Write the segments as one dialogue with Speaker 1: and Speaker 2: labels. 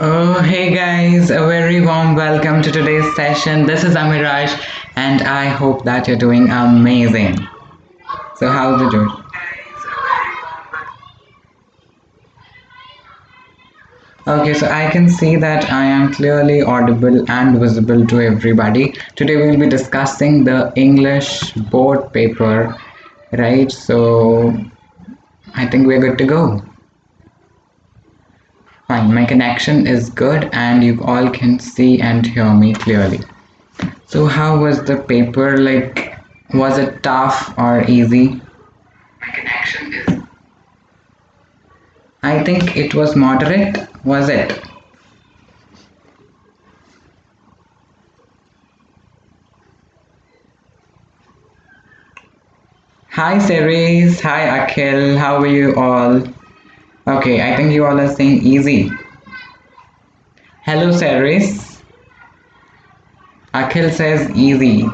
Speaker 1: Oh, hey guys, a very warm welcome to today's session. This is Amirash, and I hope that you're doing amazing. So, how's it going? Okay, so I can see that I am clearly audible and visible to everybody. Today, we'll be discussing the English board paper, right? So, I think we're good to go. Fine, my connection is good, and you all can see and hear me clearly. So how was the paper like? Was it tough or easy? My connection is. I think it was moderate. Was it? Hi Ceres. Hi Akhil. How are you all? Okay, I think you all are saying easy. Hello Ceres. Akhil says easy.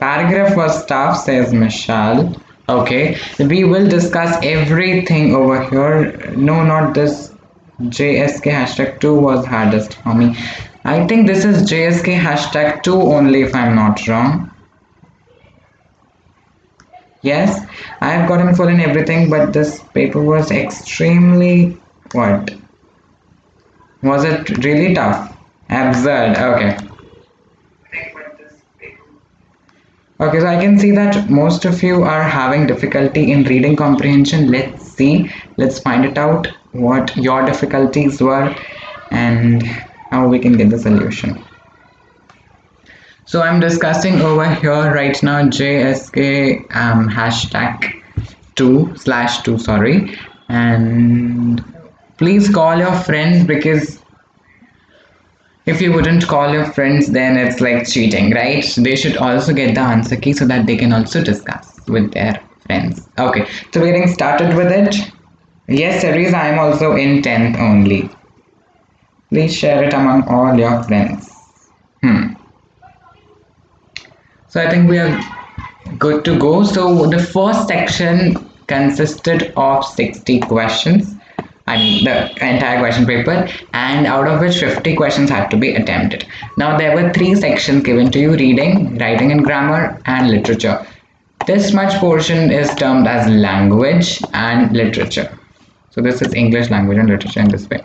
Speaker 1: Paragraph was tough, says Michelle. Okay, we will discuss everything over here. No, not this. JSK hashtag 2 was hardest for me. I think this is JSK hashtag 2 only, if I'm not wrong. Yes, I've gotten full in everything, but this paper was extremely. What? Was it really tough? Absurd. Okay. Okay, so I can see that most of you are having difficulty in reading comprehension. Let's see, let's find it out what your difficulties were and how we can get the solution. So I'm discussing over here right now JSK hashtag 2/2, sorry, and please call your friends, because if you wouldn't call your friends, then it's like cheating, right? They should also get the answer key so that they can also discuss with their friends. Okay, so we're getting started with it. Yes, series, I am also in 10th only. Please share it among all your friends. So I think we are good to go. So the first section consisted of 60 questions. I mean the entire question paper, and out of which 50 questions had to be attempted. Now there were 3 sections given to you: reading, writing and grammar, and literature. This much portion is termed as language and literature. So this is English, language and literature in this way.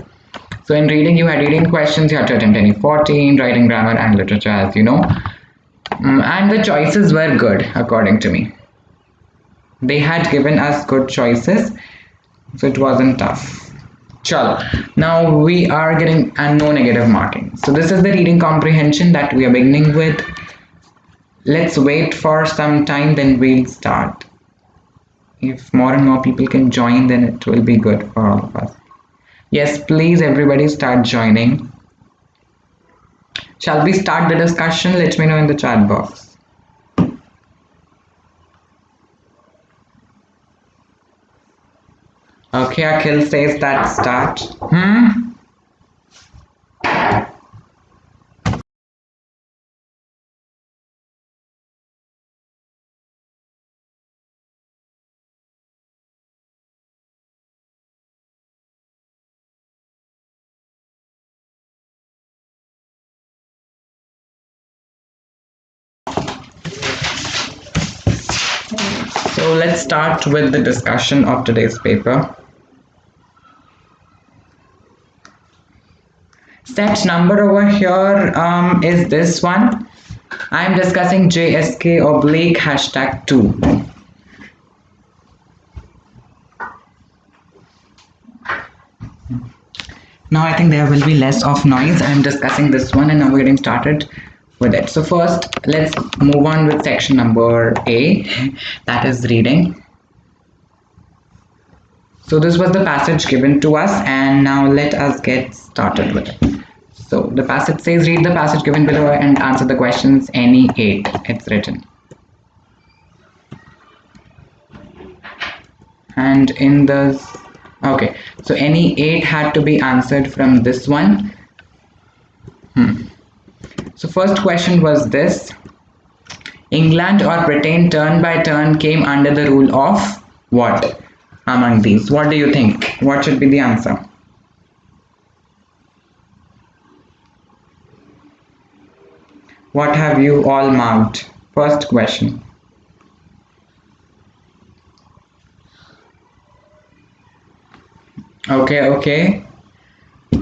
Speaker 1: So in reading, you had reading questions, you had to attempt any 14, writing, grammar and literature, as you know. And the choices were good according to me. They had given us good choices, so it wasn't tough. Chalo. Now we are getting a no negative marking. So this is the reading comprehension that we are beginning with. Let's wait for some time, then we'll start. If more and more people can join, then it will be good for all of us. Yes, please everybody start joining. Shall we start the discussion? Let me know in the chat box. Okay, Akhil says that start. So let's start with the discussion of today's paper. Set number over here is this one. I am discussing JSK oblique hashtag 2. Now I think there will be less of noise. I am discussing this one and now we're getting started with it. So first, let's move on with section number A, that is reading. So this was the passage given to us, and now let us get started with it. So the passage says, read the passage given below and answer the questions, any 8. It's written. And in the, okay, so any 8 had to be answered from this one. So first question was this: England or Britain turn by turn came under the rule of what among these? What do you think? What should be the answer? What have you all marked? First question. Okay.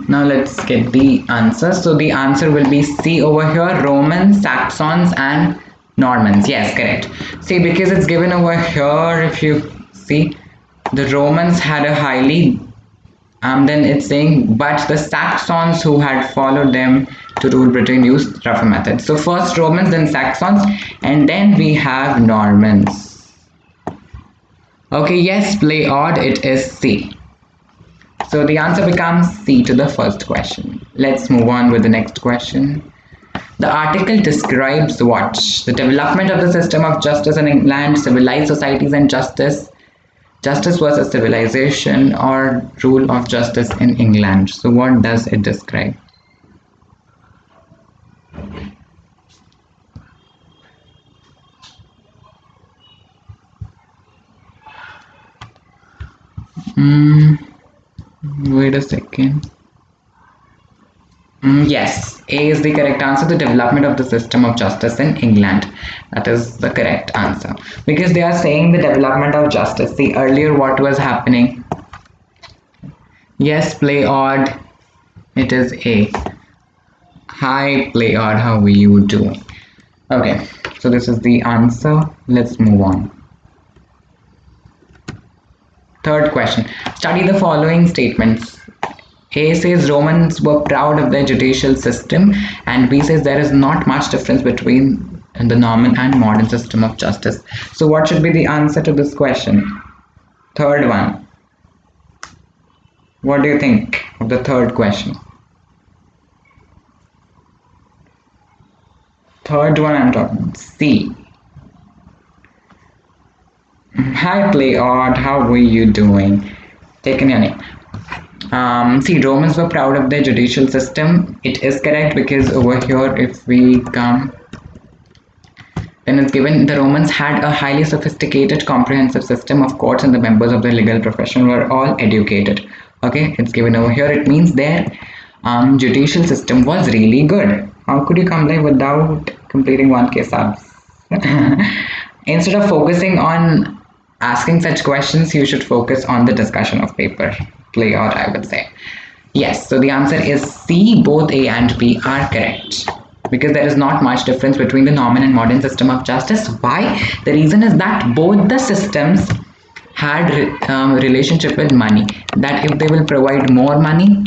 Speaker 1: Now let's get the answer. So the answer will be C over here, Romans, Saxons and Normans. Yes, correct. See, because it's given over here, if you see, the Romans had a highly, then it's saying, but the Saxons who had followed them to rule Britain used rougher methods. So first Romans, then Saxons, and then we have Normans. Okay, yes, play odd, it is C. So the answer becomes C to the first question. Let's move on with the next question. The article describes what? The development of the system of justice in England, civilized societies and justice versus civilization, or rule of justice in England. So what does it describe? Wait a second. Yes, A is the correct answer. The development of the system of justice in England. That is the correct answer. Because they are saying the development of justice. See, earlier what was happening? Yes, play odd. It is A. Hi, play odd. How are you doing? Okay, so this is the answer. Let's move on. Third question. Study the following statements. A says Romans were proud of their judicial system, and B says there is not much difference between the Norman and modern system of justice. So what should be the answer to this question? Third one. What do you think of the third question? Third one I'm talking. C. Hi, play odd. How are you doing? Taken your name. See, Romans were proud of their judicial system. It is correct because over here, if we come, then it's given the Romans had a highly sophisticated, comprehensive system of courts, and the members of the legal profession were all educated. Okay, it's given over here. It means their judicial system was really good. How could you complain without completing 1K subs? Instead of focusing on asking such questions, you should focus on the discussion of paper. Play out, I would say. Yes, so the answer is C. Both A and B are correct, because there is not much difference between the Norman and modern system of justice. Why? The reason is that both the systems had relationship with money, that if they will provide more money,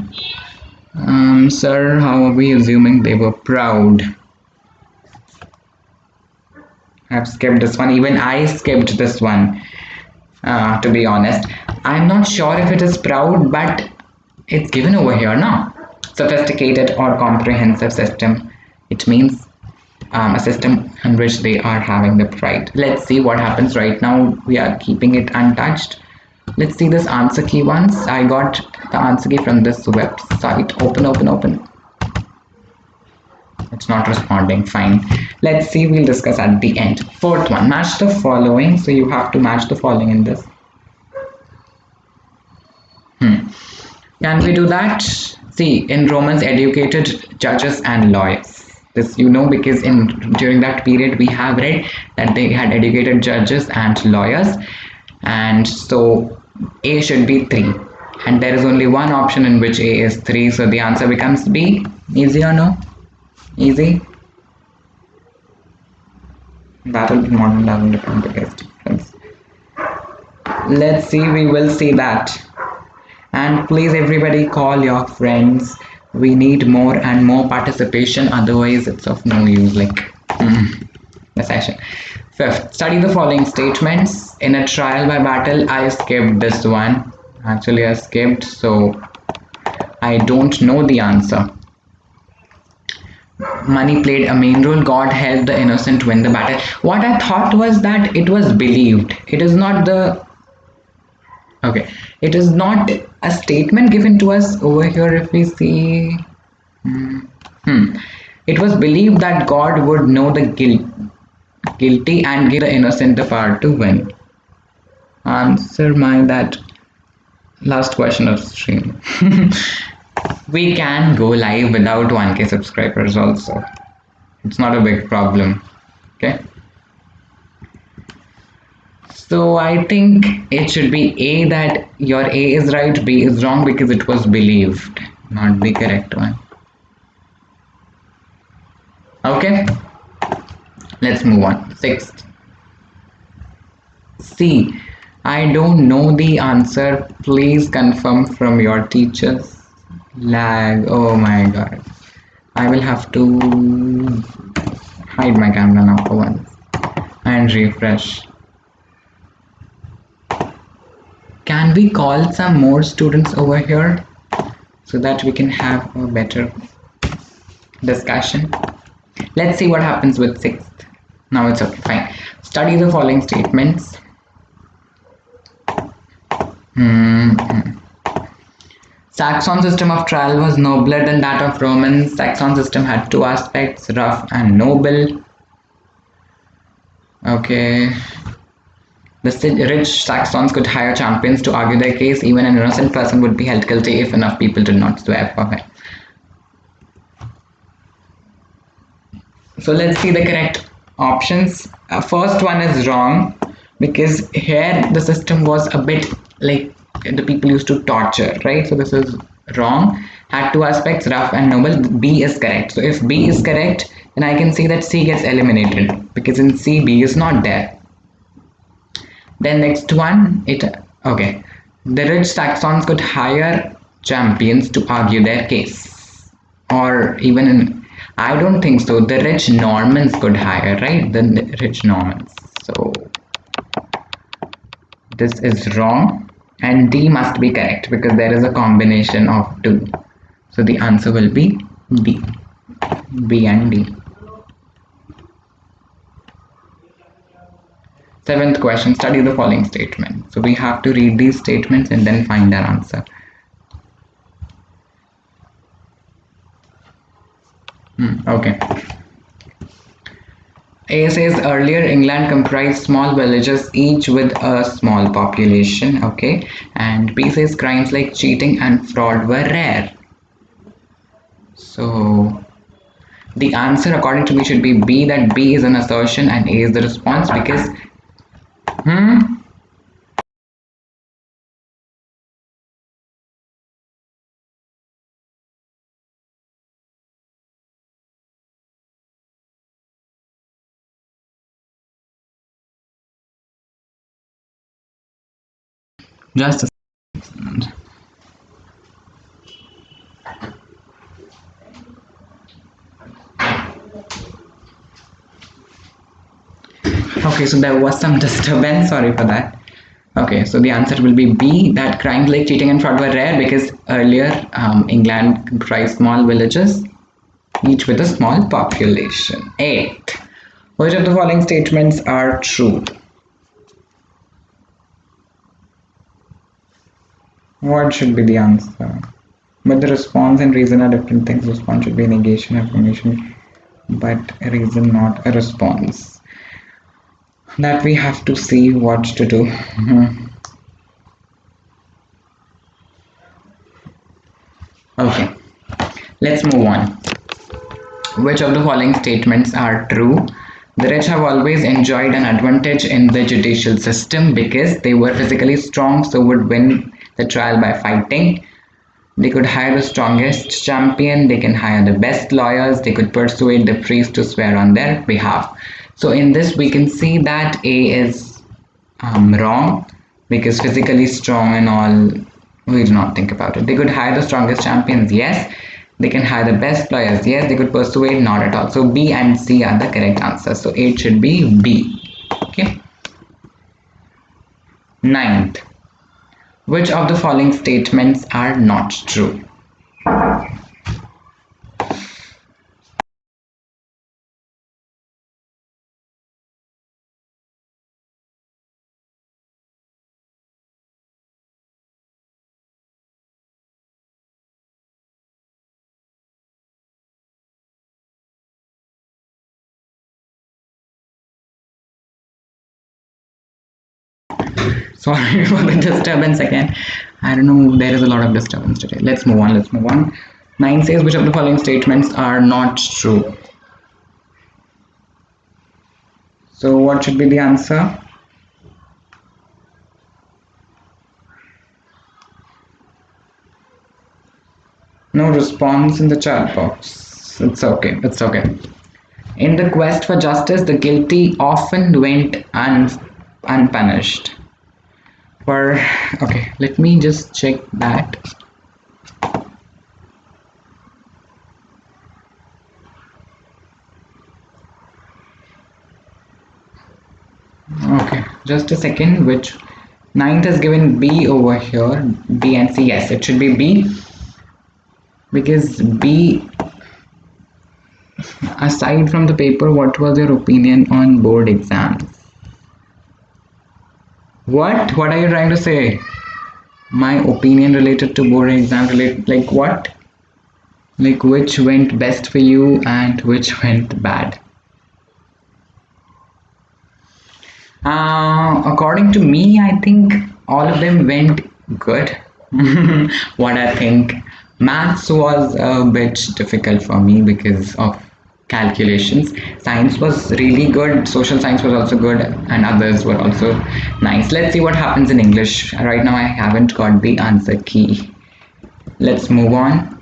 Speaker 1: sir, how are we assuming they were proud? I've skipped this one. Even I skipped this one. To be honest, I'm not sure if it is proud, but it's given over here now. Sophisticated or comprehensive system. It means a system in which they are having the pride. Let's see what happens right now. We are keeping it untouched. Let's see this answer key once. I got the answer key from this website. Open. It's not responding. Fine. Let's see. We'll discuss at the end. Fourth one. Match the following. So you have to match the following in this. Can we do that? See, in Romans, educated judges and lawyers. This you know, because during that period we have read that they had educated judges and lawyers, and so A should be 3, and there is only one option in which A is 3, so the answer becomes B. Easy or no? Easy. That will be modern doesn't become the biggest difference. Let's see, we will see that. And please everybody call your friends. We need more and more participation, otherwise it's of no use, like the session. Fifth, study the following statements. In a trial by battle, I skipped this one. Actually I skipped, so I don't know the answer. Money played a main role. God helped the innocent win the battle. What I thought was that it was believed. It is not the... Okay. It is not a statement given to us over here. If we see... It was believed that God would know the guilty and give the innocent the power to win. Answer my that last question of stream. We can go live without 1K subscribers also. It's not a big problem. Okay. So I think it should be A, that your A is right, B is wrong because it was believed, not the correct one. Okay. Let's move on. Sixth. C. I don't know the answer. Please confirm from your teachers. Lag. Oh my god. I will have to hide my camera now for once and refresh. Can we call some more students over here so that we can have a better discussion? Let's see what happens with sixth. Now it's okay, fine. Study the following statements. Saxon system of trial was nobler than that of Romans. Saxon system had two aspects, rough and noble. Okay. The rich Saxons could hire champions to argue their case. Even an innocent person would be held guilty if enough people did not swear for him. So let's see the correct options. First one is wrong because here the system was a bit like the people used to torture, right? So this is wrong. Had two aspects, rough and noble. B is correct. So if B is correct, then I can see that C gets eliminated because in C, B is not there. Then next one, okay. The rich Saxons could hire champions to argue their case, or even in, I don't think so. The rich Normans could hire, right? The rich Normans. So this is wrong, and D must be correct because there is a combination of two. So the answer will be D. B and D. Seventh question, study the following statement. So we have to read these statements and then find our answer. Okay. A says earlier England comprised small villages, each with a small population. Okay. And B says crimes like cheating and fraud were rare. So the answer according to me should be B, that B is an assertion and A is the response because just a second. Okay, so there was some disturbance, sorry for that. Okay, so the answer will be B, that crimes like cheating and fraud were rare because earlier England comprised small villages, each with a small population. 8. Which of the following statements are true? What should be the answer? But the response and reason are different things. Response should be negation, affirmation, but reason not a response. That we have to see what to do. Okay, let's move on. Which of the following statements are true? The rich have always enjoyed an advantage in the judicial system because they were physically strong, so would win the trial by fighting. They could hire the strongest champion, they can hire the best lawyers, they could persuade the priest to swear on their behalf. So in this we can see that A is wrong because physically strong and all, we do not think about it. They could hire the strongest champions, yes. They can hire the best lawyers, yes. They could persuade, not at all. So B and C are the correct answers. So it should be B. Okay. 9th. Which of the following statements are not true? Sorry for the disturbance again. I don't know, there is a lot of disturbance today. Let's move on. 9 says which of the following statements are not true? So what should be the answer? No response in the chat box. It's okay. It's okay. In the quest for justice, the guilty often went unpunished. Okay, let me just check that. Okay, just a second. Which ninth is given B over here? B and C. Yes, it should be B, because B. Aside from the paper, what was your opinion on board exams? What? What are you trying to say? My opinion related to board exam related, like what? Like which went best for you and which went bad? According to me, I think all of them went good. What I think, maths was a bit difficult for me because of calculations. Science was really good, social science was also good, and others were also nice. Let's see what happens in English. Right now I haven't got the answer key. Let's move on.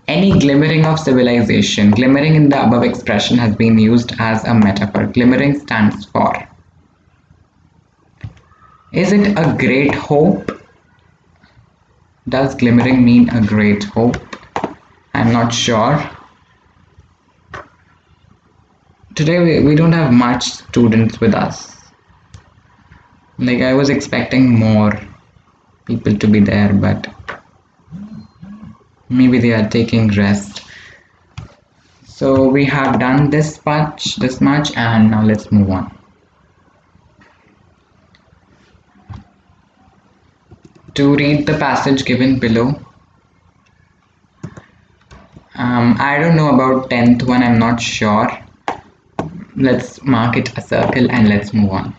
Speaker 1: Any glimmering of civilization. Glimmering in the above expression has been used as a metaphor. Glimmering stands for. Is it a great hope? Does glimmering mean a great hope? I'm not sure. Today we don't have much students with us. Like I was expecting more people to be there, but maybe they are taking rest. So we have done this much, and now let's move on. To read the passage given below. I don't know about 10th one, I'm not sure. Let's mark it a circle and let's move on.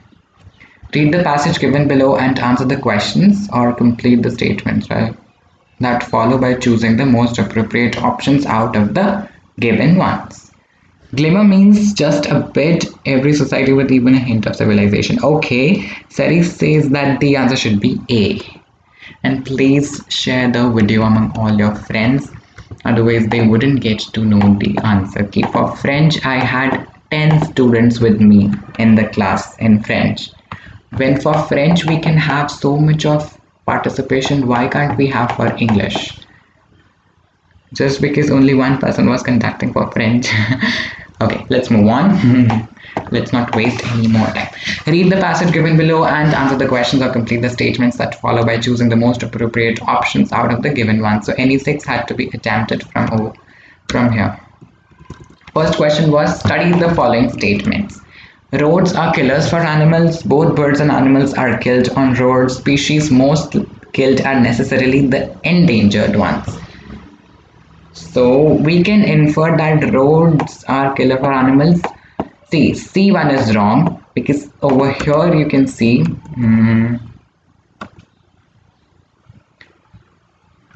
Speaker 1: Read the passage given below and answer the questions or complete the statements, right, that follow by choosing the most appropriate options out of the given ones. Glimmer means just a bit, every society with even a hint of civilization. Okay, Sari says that the answer should be A. And please share the video among all your friends, otherwise they wouldn't get to know the answer key. For French, I had 10 students with me in the class in French. When for French we can have so much of participation, why can't we have for English? Just because only one person was conducting for French. Okay, let's move on. Let's not waste any more time. Read the passage given below and answer the questions or complete the statements that follow by choosing the most appropriate options out of the given ones. So any 6 had to be attempted from here. First question was, study the following statements. Roads are killers for animals. Both birds and animals are killed on roads. Species most killed are necessarily the endangered ones. So we can infer that roads are killer for animals. See, C1 is wrong because over here you can see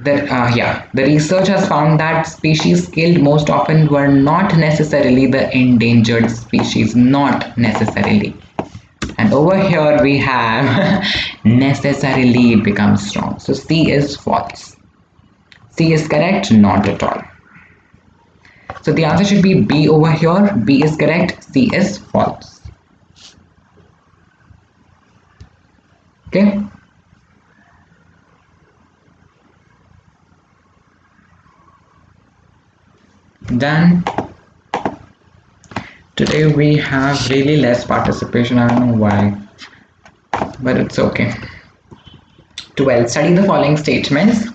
Speaker 1: that the research has found that species killed most often were not necessarily the endangered species, not necessarily. And over here we have necessarily becomes wrong. So C is false. C is correct, not at all. So the answer should be B over here. B is correct, C is false. Okay. Done. Today we have really less participation. I don't know why, but it's okay. 12. Study the following statements.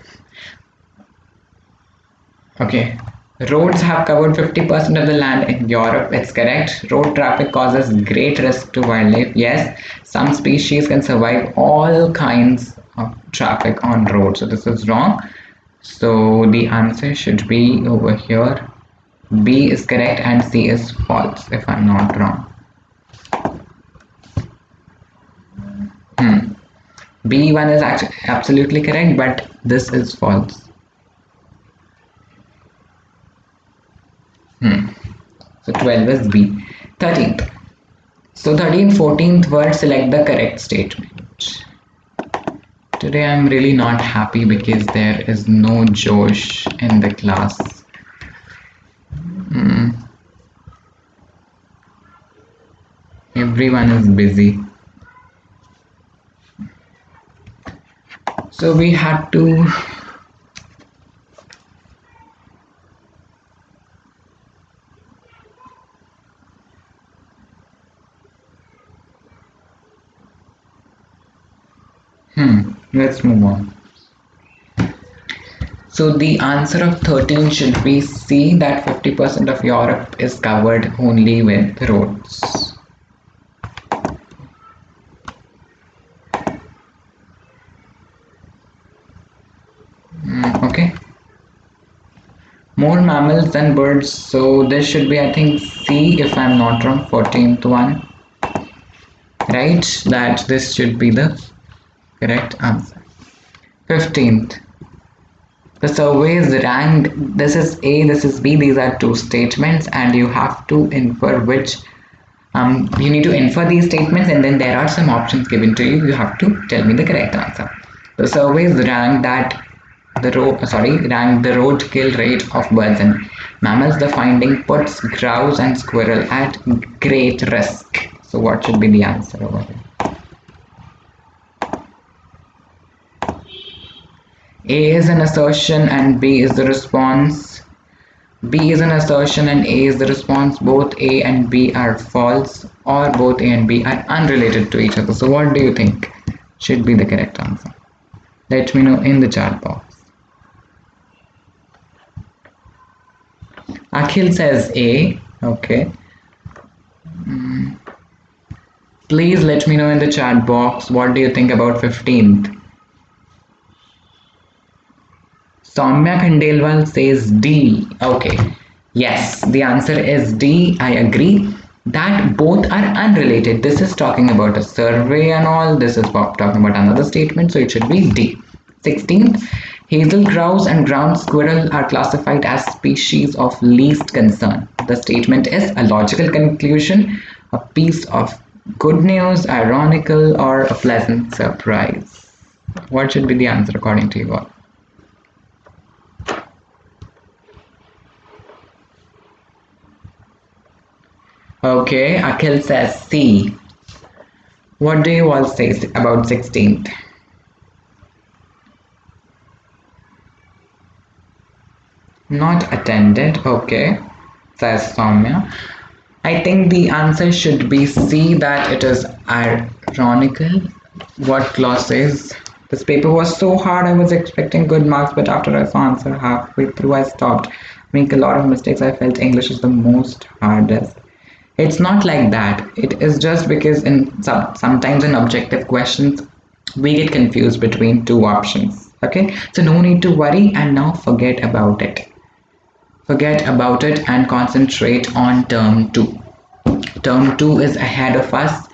Speaker 1: Okay. Roads have covered 50% of the land in Europe. It's correct. Road traffic causes great risk to wildlife. Yes. Some species can survive all kinds of traffic on roads. So this is wrong. So the answer should be over here. B is correct and C is false if I'm not wrong. B1 is actually absolutely correct, but this is false. So 12 is B. 13th. So 13th, 14th word, select the correct statement. Today I'm really not happy because there is no Josh in the class. Everyone is busy. So we had to let's move on. So the answer of 13 should be C, that 50% of Europe is covered only with roads. Okay. More mammals than birds, so this should be, I think, C if I'm not wrong, 14th one. Right? That this should be the correct answer. 15th. The surveys ranked, this is A, this is B, these are two statements, and you have to infer which, you need to infer these statements, and then there are some options given to you. You have to tell me the correct answer. The surveys ranked that ranked the roadkill rate of birds and mammals. The finding puts grouse and squirrel at great risk. So what should be the answer over here? A is an assertion and B is the response. B is an assertion and A is the response. Both A and B are false, or both A and B are unrelated to each other. So what do you think should be the correct answer? Let me know in the chat box. Akhil says A. Okay. Please let me know in the chat box, what do you think about 15th? Soumya Khandelwal says D. Okay. Yes, the answer is D. I agree that both are unrelated. This is talking about a survey and all. This is talking about another statement. So it should be D. 16th. Hazel grouse and ground squirrel are classified as species of least concern. The statement is a logical conclusion, a piece of good news, ironical, or a pleasant surprise. What should be the answer according to you all? Okay, Akhil says C. What do you all say about 16th? Not attended. Okay, says Soumya. I think the answer should be C, that it is ironical. What clause says? This paper was so hard, I was expecting good marks, but after I saw answer halfway through, I stopped. Make a lot of mistakes. I felt English is the most hardest. It's not like that. It is just because sometimes in objective questions we get confused between two options. Okay, so no need to worry, and now forget about it. Forget about it and concentrate on term 2. Term 2 is ahead of us.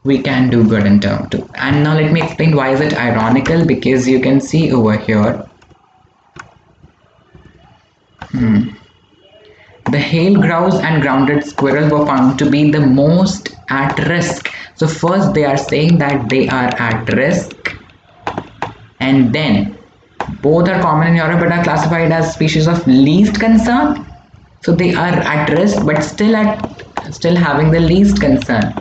Speaker 1: We can do good in term 2. And now let me explain why is it ironical, because you can see over here the hail grouse and grounded squirrel were found to be the most at risk. So first they are saying that they are at risk, and then both are common in Europe but are classified as species of least concern. So they are at risk but still having the least concern.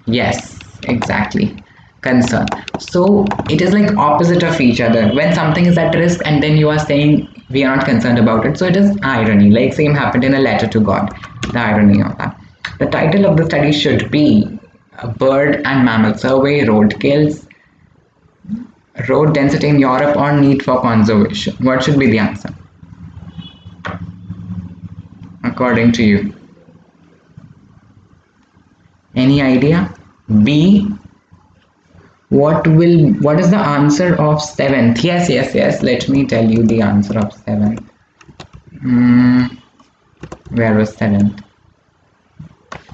Speaker 1: Yes, exactly. Concern. So it is like opposite of each other. When something is at risk and then you are saying we are not concerned about it, so it is irony. Like same happened in a letter to God. The irony of that. The title of the study should be a bird and mammal survey, road kills, road density in Europe, or need for conservation. What should be the answer according to you? Any idea? B. What is the answer of 7th? Yes. Let me tell you the answer of 7th. Where was 7th?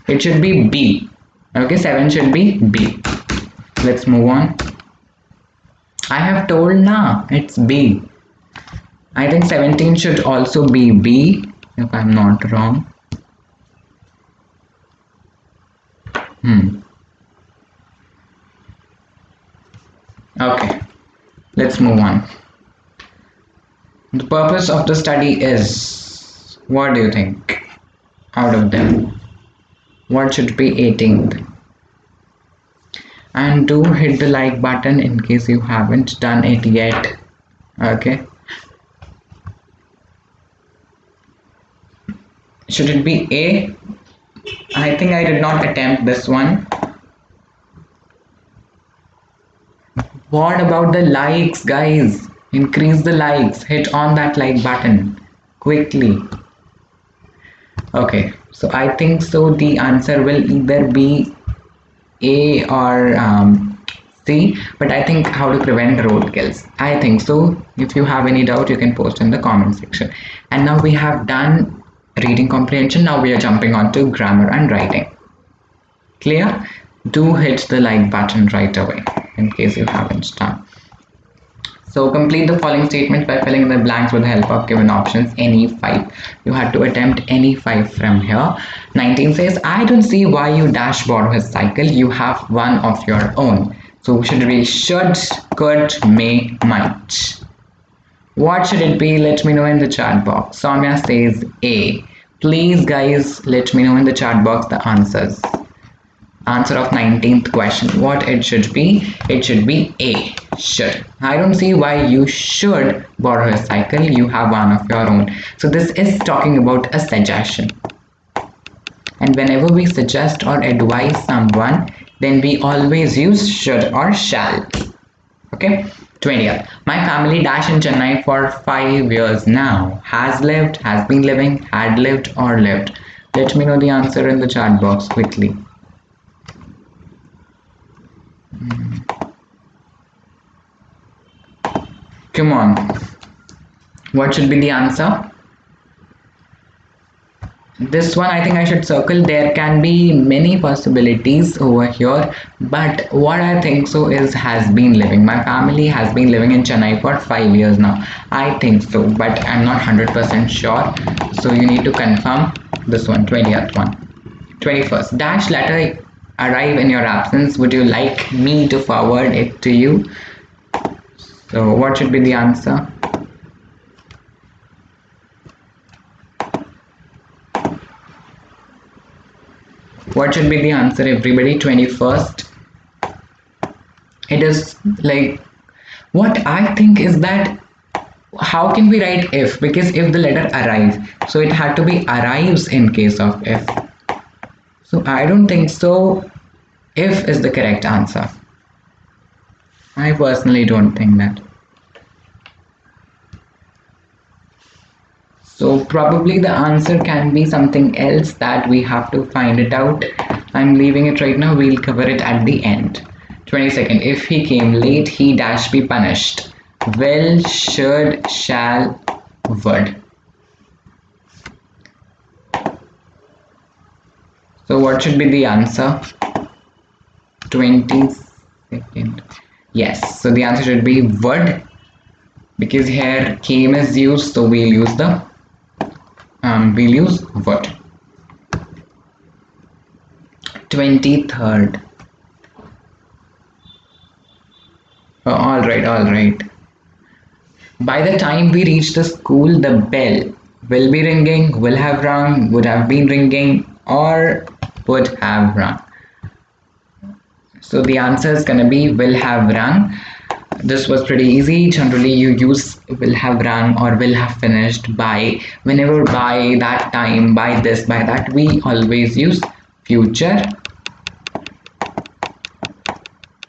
Speaker 1: It should be B. Okay, 7 should be B. Let's move on. I have told now it's B. I think 17 should also be B if I'm not wrong. Hmm. Okay, let's move on. The purpose of the study is, what do you think out of them? What should be 18th? And do hit the like button in case you haven't done it yet. Okay. Should it be A? I think I did not attempt this one. What about the likes, guys? Increase the likes. Hit on that like button quickly. Okay, so I think so. The answer will either be A or C, but I think how to prevent roadkills. I think so. If you have any doubt, you can post in the comment section. And now we have done reading comprehension. Now we are jumping on to grammar and writing. Clear? Do hit the like button right away in case you haven't done. So complete the following statements by filling in the blanks with the help of given options, any 5. You had to attempt any 5 from here. 19 says, I don't see why you dash borrow his cycle. You have one of your own. So should it be should, could, may, might? What should it be? Let me know in the chat box. Soumya says A. Please guys, let me know in the chat box the answers. Answer of 19th question, what it should be? It should be A, should. I don't see why you should borrow a cycle. You have one of your own. So this is talking about a suggestion. And whenever we suggest or advise someone, then we always use should or shall. Okay. 20th. My family dash in Chennai for 5 years now. Has lived, has been living, had lived or lived. Let me know the answer in the chat box quickly. Come on. What should be the answer? This one I think I should circle. There can be many possibilities over here, but what I think so is has been living. My family has been living in Chennai for 5 years now. I think so, but I'm not 100% sure. So you need to confirm this one, 20th one. 21st. Dash letter arrive in your absence. Would you like me to forward it to you? So what should be the answer? What should be the answer, everybody? 21st. It is like, what I think is that how can we write if? Because if the letter arrive, so it had to be arrives in case of if. So I don't think so. If is the correct answer. I personally don't think that. So probably the answer can be something else that we have to find it out. I'm leaving it right now. We'll cover it at the end. 22nd. If he came late, he dash be punished. Will, should, shall, would. So what should be the answer? 22nd. Yes. So the answer should be would, because here came is used, so we'll use the we'll use would. 23rd. All right. By the time we reach the school, the bell will be ringing, will have rung, would have been ringing, or would have rung. So the answer is gonna be will have rung. This was pretty easy. Generally you use will have rung or will have finished by. Whenever by that time, by this, by that, we always use future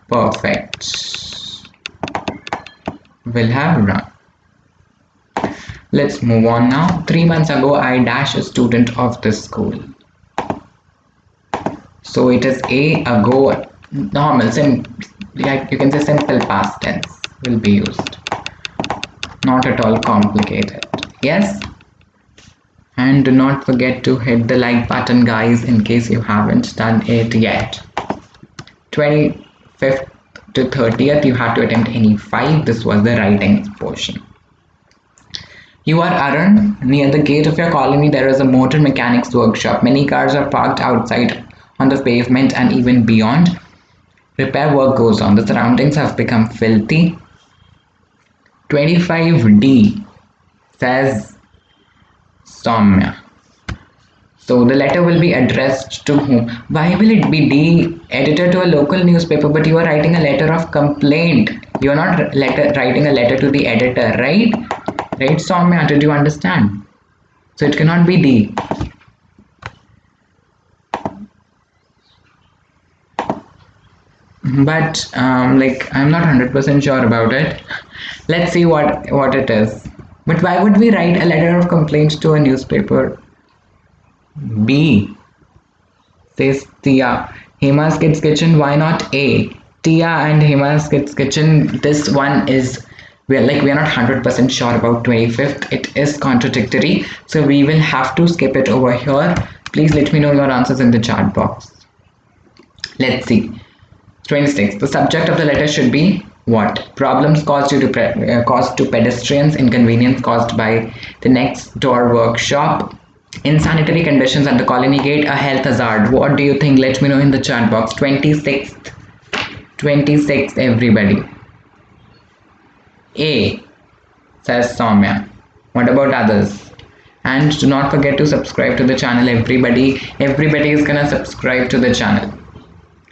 Speaker 1: perfect. Will have rung. Let's move on now. 3 months ago, I dash a student of this school. So it is a ago, normal, like you can say simple past tense will be used. Not at all complicated. Yes? And do not forget to hit the like button, guys, in case you haven't done it yet. 25th to 30th, you have to attempt any 5. This was the writing portion. You are Arun. Near the gate of your colony, there is a motor mechanics workshop. Many cars are parked outside on the pavement and even beyond. Repair work goes on. The surroundings have become filthy. 25D says Soumya. So the letter will be addressed to whom? Why will it be D, editor to a local newspaper, but you are writing a letter of complaint? You are not writing a letter to the editor, right? Right, Soumya, did you understand? So it cannot be D. But like I'm not 100% sure about it. Let's see what it is. But why would we write a letter of complaint to a newspaper? B says Tia. Hema's Kids Kitchen. Why not A? Tia and Hema's Kids Kitchen. This one is we're not 100% sure about 25th. It is contradictory, so we will have to skip it over here. Please let me know your answers in the chat box. Let's see. 26. The subject of the letter should be what? Problems caused to pedestrians, inconvenience caused by the next door workshop, insanitary conditions at the colony gate, a health hazard. What do you think? Let me know in the chat box. 26th. 26th, everybody. A says Soumya. What about others? And do not forget to subscribe to the channel, everybody. Everybody is gonna subscribe to the channel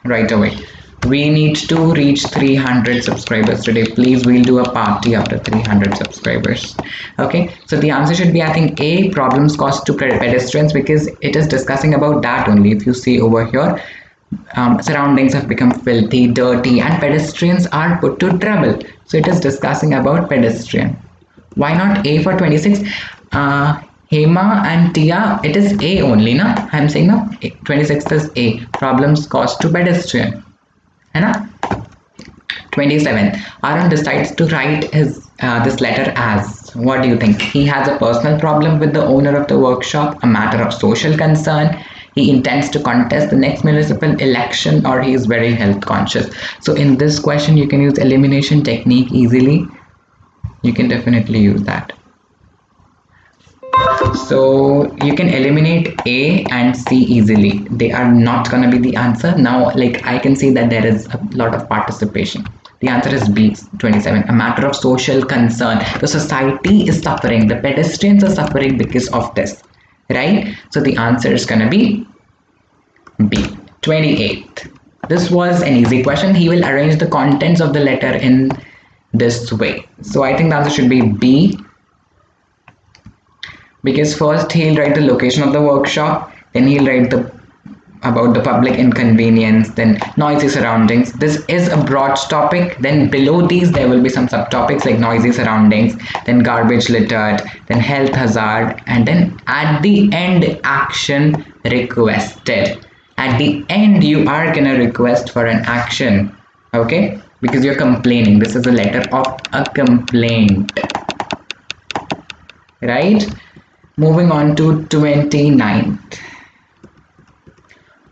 Speaker 1: right away. We need to reach 300 subscribers today. Please, we'll do a party after 300 subscribers. Okay, so the answer should be, I think, A, problems caused to pedestrians, because it is discussing about that only. If you see over here, surroundings have become filthy, dirty, and pedestrians are put to trouble. So it is discussing about pedestrian. Why not A for 26? Hema and Tia, it is A only, na? I'm saying no. 26 is A. Problems caused to pedestrian. है ना? 27. Arun decides to write his this letter as, what do you think? He has a personal problem with the owner of the workshop, a matter of social concern, he intends to contest the next municipal election, or he is very health conscious. So in this question you can use elimination technique easily. You can definitely use that. So you can eliminate A and C easily. They are not gonna be the answer. Now, like, I can see that there is a lot of participation. The answer is B, 27. A matter of social concern. The society is suffering. The pedestrians are suffering because of this, right? So the answer is gonna be B, 28. This was an easy question. He will arrange the contents of the letter in this way. So I think the answer should be B, because first he'll write the location of the workshop, then he'll write about the public inconvenience, then noisy surroundings. This is a broad topic. Then below these there will be some subtopics like noisy surroundings, then garbage littered, then health hazard, and then at the end, action requested. At the end you are gonna request for an action, okay, because you're complaining. This is a letter of a complaint, right? Moving on to 29th.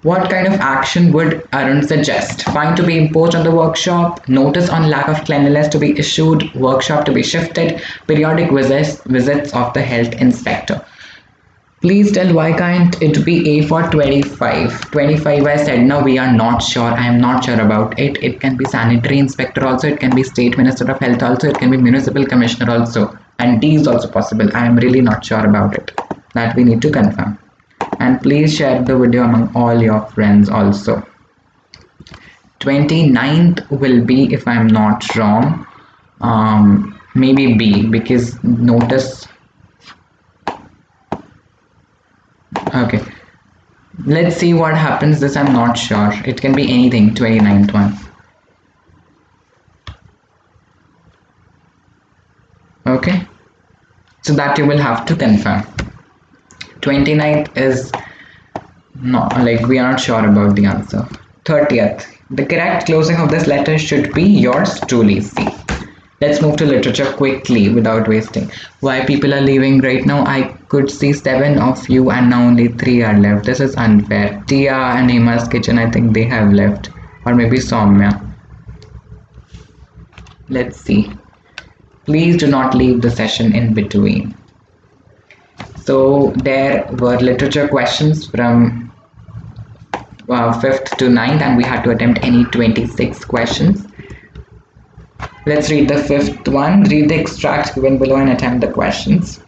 Speaker 1: What kind of action would Arun suggest? Fine to be imposed on the workshop, notice on lack of cleanliness to be issued, workshop to be shifted, periodic visits of the health inspector. Please tell, why can't it be A for 25? 25 I said, no, we are not sure. I am not sure about it. It can be sanitary inspector also, it can be state minister of health also, it can be municipal commissioner also. And D is also possible. I am really not sure about it. That we need to confirm. And please share the video among all your friends also. 29th will be, if I am not wrong, maybe B, because notice. Okay. Let's see what happens. This I'm not sure. It can be anything. 29th one. Okay, so that you will have to confirm. 29th is not, like, we are not sure about the answer. 30th. The correct closing of this letter should be yours truly, C. Let's move to literature quickly without wasting. Why people are leaving right now? I could see 7 of you and now only 3 are left. This is unfair. Tia and Hema's Kitchen, I think they have left, or maybe Soumya. Let's see. Please do not leave the session in between. So there were literature questions from 5th to 9th, and we had to attempt any 26 questions. Let's read the 5th one. Read the extract given below and attempt the questions.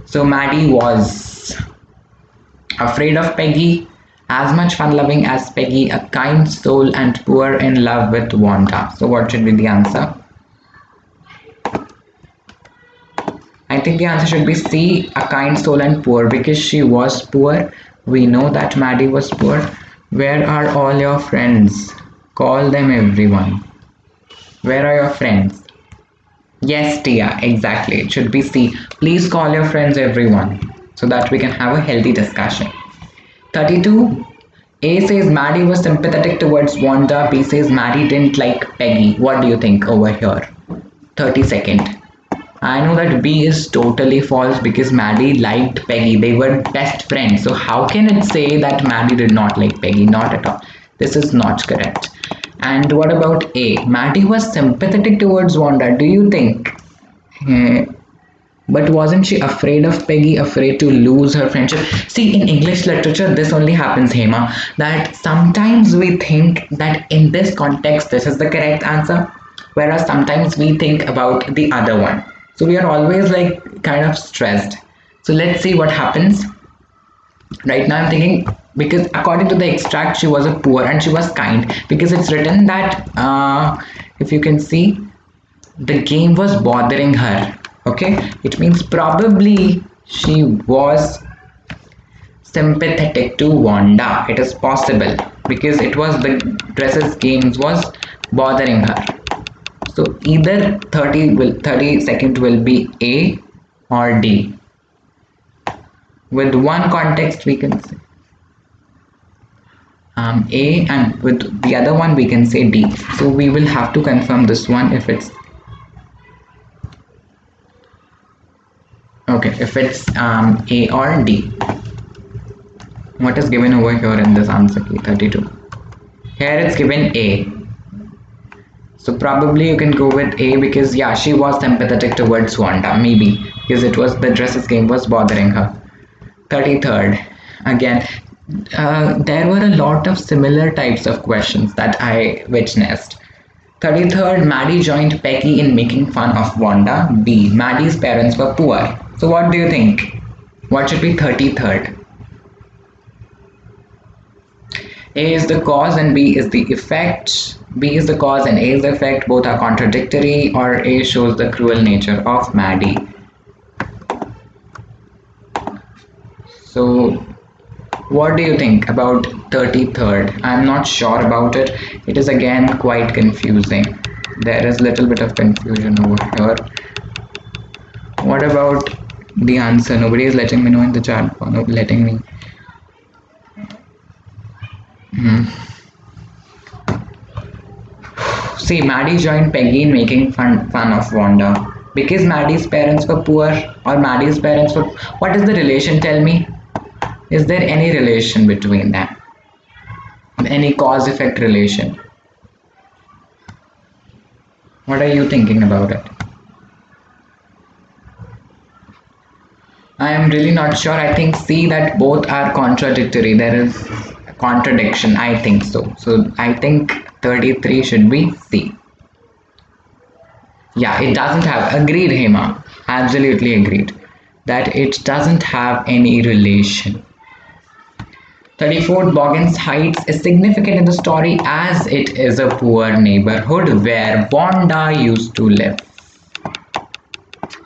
Speaker 1: So Maddie was afraid of Peggy, as much fun-loving as Peggy, a kind soul, and poor in love with Wanda. So what should be the answer? I think the answer should be C, a kind soul and poor, because she was poor. We know that Maddie was poor. Where are all your friends? Call them, everyone. Where are your friends? Yes, Tia, exactly. It should be C. Please call your friends, everyone, so that we can have a healthy discussion. 32. A says Maddie was sympathetic towards Wanda. B says Maddie didn't like Peggy. What do you think over here? 32nd. I know that B is totally false because Maddie liked Peggy. They were best friends. So how can it say that Maddie did not like Peggy? Not at all. This is not correct. And what about A? Maddie was sympathetic towards Wanda. Do you think? But wasn't she afraid of Peggy, afraid to lose her friendship? See, in English literature, this only happens, Hema, that sometimes we think that in this context, this is the correct answer, whereas sometimes we think about the other one. So we are always like kind of stressed. So let's see what happens. Right now I'm thinking, because according to the extract, she was a poor and she was kind, because it's written that if you can see, the game was bothering her. Okay, it means probably she was sympathetic to Wanda. It is possible because it was the dresses games was bothering her. So either 32nd will be A or D. With one context we can say A, and with the other one we can say D. So we will have to confirm this one if it's okay, if it's A or D. What is given over here in this answer key? 32. Here it's given A. So probably you can go with A because yeah, she was sympathetic towards Wanda, maybe because it was the dresses game was bothering her. 33rd. Again, there were a lot of similar types of questions that I witnessed. 33rd, Maddie joined Peggy in making fun of Wanda. B, Maddie's parents were poor. So what do you think? What should be 33rd? A is the cause and B is the effect. B is the cause and A is the effect. Both are contradictory, or A shows the cruel nature of Maddie. So what do you think about 33rd? I'm not sure about it. It is again quite confusing. There is a little bit of confusion over here. What about the answer? Nobody is letting me know in the chat. Nobody letting me. See, Maddie joined Peggy in making fun of Wanda. Because Maddie's parents were poor, or Maddie's parents were... What is the relation? Tell me. Is there any relation between them? Any cause-effect relation? What are you thinking about it? I am really not sure. I think C, that both are contradictory. There is a contradiction. I think so. So I think 33 should be C. Yeah, it doesn't have. Agreed, Hema. Absolutely agreed. That it doesn't have any relation. 34th, Boggins Heights is significant in the story as it is a poor neighborhood where Wanda used to live.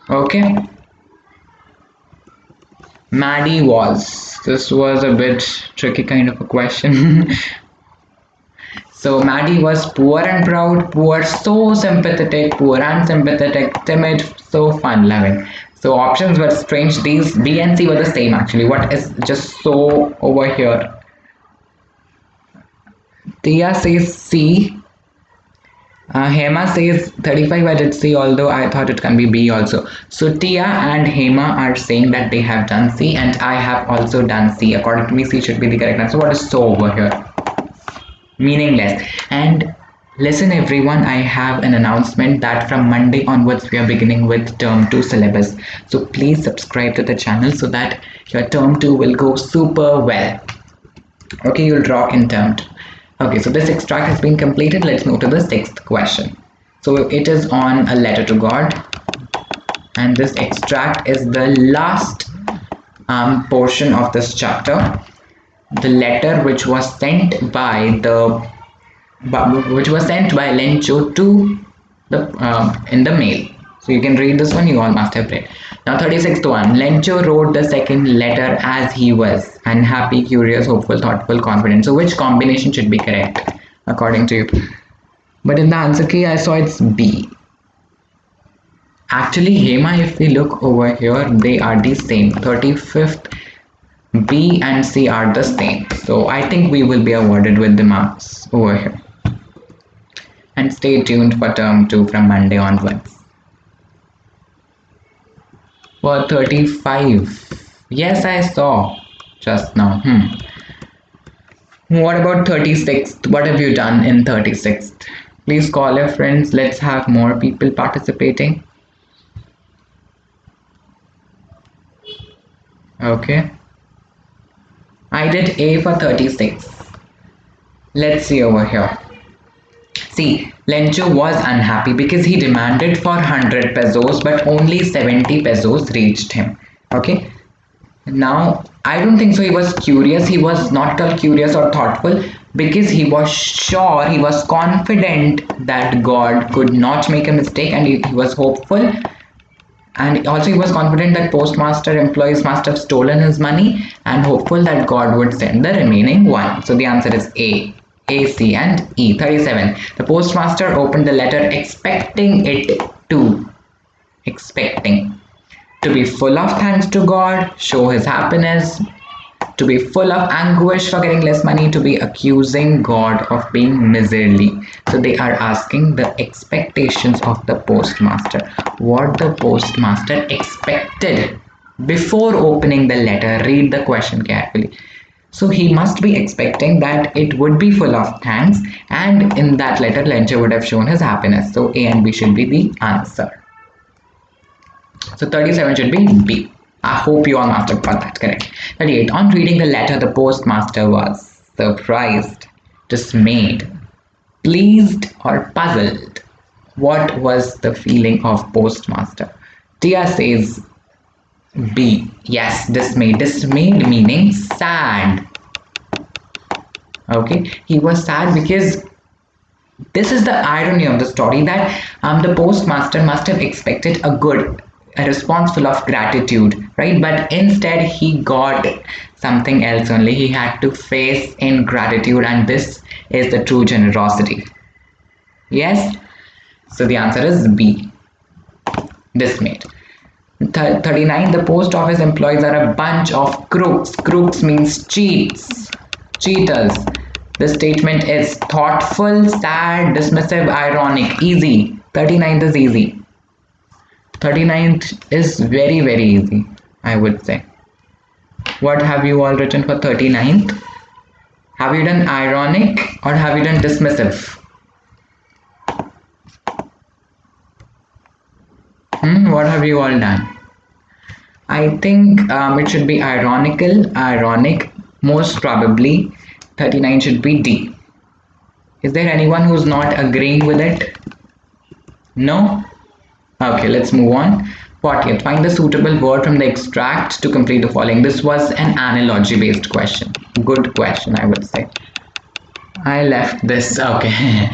Speaker 1: Okay. Maddie was. This was a bit tricky kind of a question. So Maddie was poor and proud, poor, so sympathetic, poor and sympathetic, timid, so fun-loving. So options were strange. These B and C were the same actually. What is just so over here? Tia says C. Hema says 35. I did C, although I thought it can be B also. So Tia and Hema are saying that they have done C, and I have also done C. According to me, C should be the correct answer. What is so over here? Meaningless. And listen everyone, I have an announcement that from Monday onwards we are beginning with term 2 syllabus. So please subscribe to the channel so that your term 2 will go super well. Okay, you'll draw contempt. Okay, so this extract has been completed. Let's move to the sixth question. So it is on a letter to God, and this extract is the last portion of this chapter. The letter which was sent by Lencho to the in the mail. So you can read this one, you all must have read. Now 36th one. Lencho wrote the second letter as he was unhappy, curious, hopeful, thoughtful, confident. So which combination should be correct according to you? But in the answer key I saw it's B. Actually, Hema, if we look over here, they are the same. 35th, B and C are the same. So I think we will be awarded with the marks over here. And stay tuned for term 2 from Monday onwards. For 35, yes, I saw just now. What about 36th? What have you done in 36th? Please call your friends. Let's have more people participating. Okay. I did A for 36. Let's see over here. See, Lencho was unhappy because he demanded for 100 pesos, but only 70 pesos reached him. Okay. Now, I don't think so. He was curious. He was not at all curious or thoughtful because he was sure, he was confident that God could not make a mistake, and he was hopeful. And also he was confident that postmaster employees must have stolen his money and hopeful that God would send the remaining one. So the answer is A, C and E. 37. The postmaster opened the letter expecting to be full of thanks to God, show his happiness, to be full of anguish for getting less money, to be accusing God of being miserly. So they are asking the expectations of the postmaster. What the postmaster expected before opening the letter. Read the question carefully. So he must be expecting that it would be full of thanks, and in that letter Lencho would have shown his happiness. So A and B should be the answer. So 37 should be B. I hope you all must have got that correct. 38. On reading the letter, the postmaster was surprised, dismayed, pleased, or puzzled. What was the feeling of postmaster? Tia says B. Yes, dismayed. Dismayed meaning sad. Okay, he was sad because this is the irony of the story, that the postmaster must have expected a response full of gratitude, right? But instead he got something else only. He had to face ingratitude, and this is the true generosity. Yes, so the answer is B, dismayed. 39. The post office employees are a bunch of crooks. Crooks means cheats, cheaters. The statement is thoughtful, sad, dismissive, ironic. Easy. 39th is easy. 39th is very, very easy, I would say. What have you all written for 39th? Have you done ironic or have you done dismissive? What have you all done? I think it should be ironic, most probably. 39 should be D. Is there anyone who's not agreeing with it? No? Okay, let's move on. 40th. Find the suitable word from the extract to complete the following. This was an analogy based question. Good question, I would say. I left this. Okay.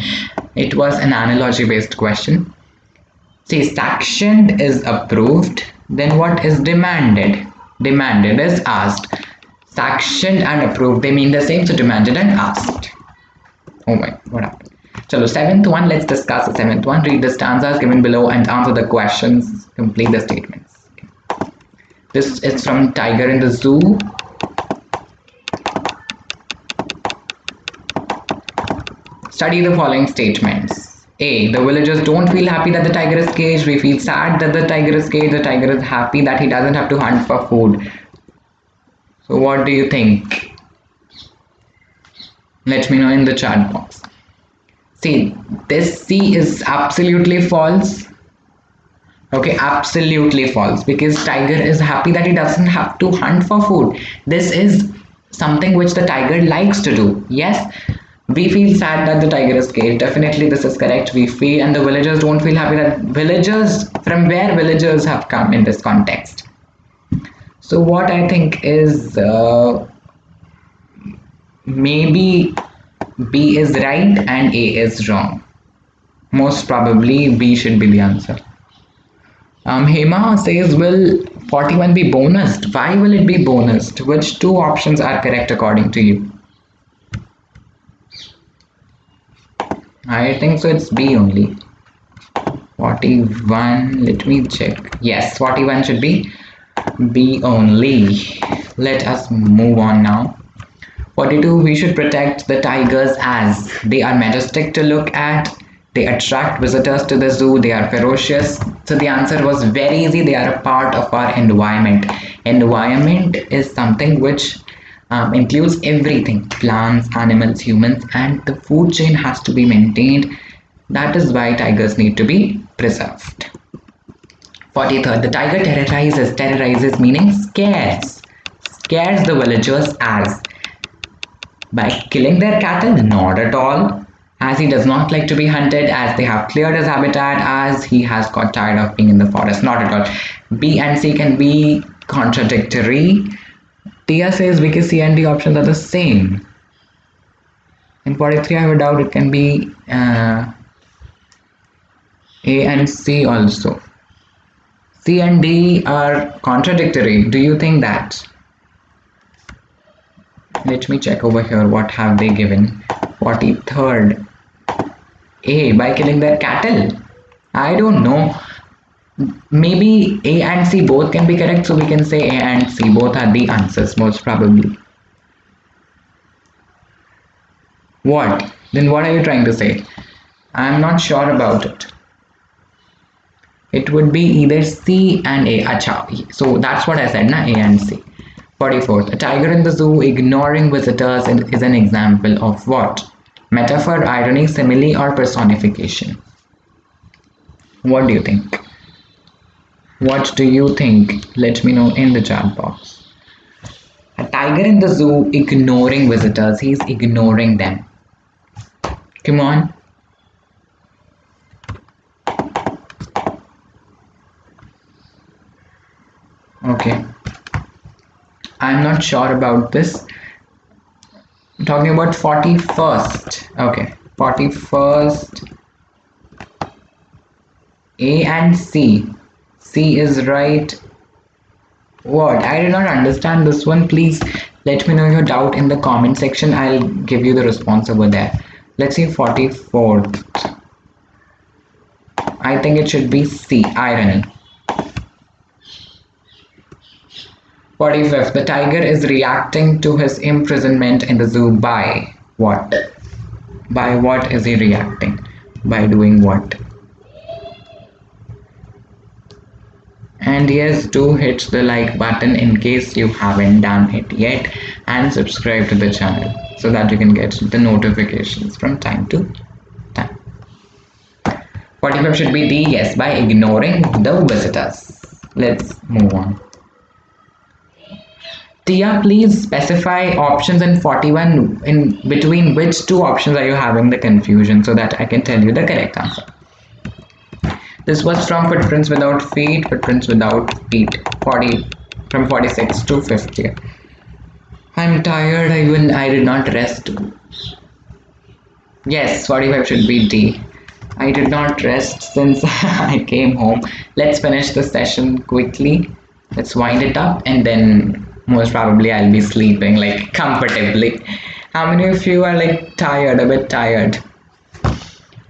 Speaker 1: It was an analogy based question. See, sanctioned is approved. Then what is demanded? Demanded is asked. Sanctioned and approved, they mean the same, so demanded and asked. Oh my, what happened? Chalo, 7th one, let's discuss the 7th one. Read the stanzas given below and answer the questions. Complete the statements. Okay. This is from Tiger in the Zoo. Study the following statements. A. The villagers don't feel happy that the tiger is caged. We feel sad that the tiger is caged. The tiger is happy that he doesn't have to hunt for food. So what do you think? Let me know in the chat box. See, this C is absolutely false. Okay, absolutely false, because tiger is happy that he doesn't have to hunt for food. This is something which the tiger likes to do. Yes, we feel sad that the tiger is caged. Definitely, this is correct. We feel, and the villagers don't feel happy that villagers, from where villagers have come in this context. So, what I think is maybe B is right and A is wrong. Most probably B should be the answer. Hema says, will 41 be bonused? Why will it be bonused? Which two options are correct according to you? I think so, it's B only. 41, let me check. Yes, 41 should be B only. Let us move on now. 42, we should protect the tigers as they are majestic to look at. They attract visitors to the zoo. They are ferocious. So the answer was very easy. They are a part of our environment. Environment is something which includes everything: plants, animals, humans, and the food chain has to be maintained. That is why tigers need to be preserved. 43rd, the tiger terrorizes meaning scares the villagers as by killing their cattle? Not at all, as he does not like to be hunted, as they have cleared his habitat, as he has got tired of being in the forest. Not at all. B and C can be contradictory. Tia says because C and D options are the same. In 43, I have a doubt it can be A and C also. C and D are contradictory. Do you think that? Let me check over here. What have they given? 43rd. A, by killing their cattle. I don't know. Maybe A and C both can be correct, so we can say A and C both are the answers, most probably. What? Then what are you trying to say? I'm not sure about it. It would be either C and A. Acha. So that's what I said, na? A and C. 44th. A tiger in the zoo ignoring visitors is an example of what? Metaphor, irony, simile, or personification? What do you think? What do you think? Let me know in the chat box. A tiger in the zoo ignoring visitors. He's ignoring them. Come on. Okay. I'm not sure about this. I'm talking about 41st. Okay. 41st. A and C. C is right. What? I did not understand this one. Please let me know your doubt in the comment section. I'll give you the response over there. Let's see 44th. I think it should be C. Irony. 45th. The tiger is reacting to his imprisonment in the zoo by what? By what is he reacting? By doing what? And yes, do hit the like button in case you haven't done it yet, and subscribe to the channel so that you can get the notifications from time to time. 45 should be D. Yes, by ignoring the visitors. Let's move on. Tia, please specify options in 41. In between which two options are you having the confusion so that I can tell you the correct answer. This was from footprints without feet, footprints without feet. From 46 to 50. I'm tired. I did not rest. Yes, 45 should be D. I did not rest since I came home. Let's finish the session quickly. Let's wind it up, and then most probably I'll be sleeping like comfortably. How many of you are like tired, a bit tired?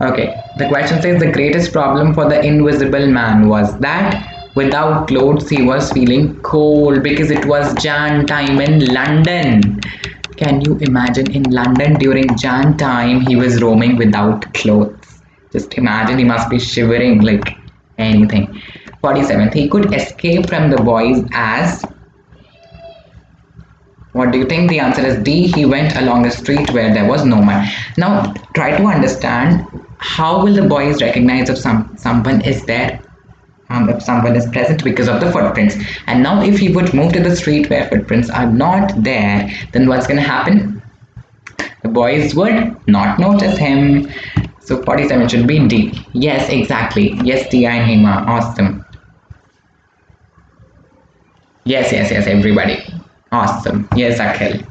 Speaker 1: Okay, the question says the greatest problem for the invisible man was that without clothes he was feeling cold because it was Jan time in London. Can you imagine, in London during Jan time he was roaming without clothes? Just imagine, he must be shivering like anything. 47th, he could escape from the boys as... What do you think? The answer is D. He went along a street where there was no one. Now try to understand, how will the boys recognize if someone is there? if someone is present because of the footprints. And now if he would move to the street where footprints are not there, then what's going to happen? The boys would not notice him. So 47 should be D. Yes, exactly. Yes, Tia and Hema. Awesome. Yes, everybody. Awesome. Yes, Akhil.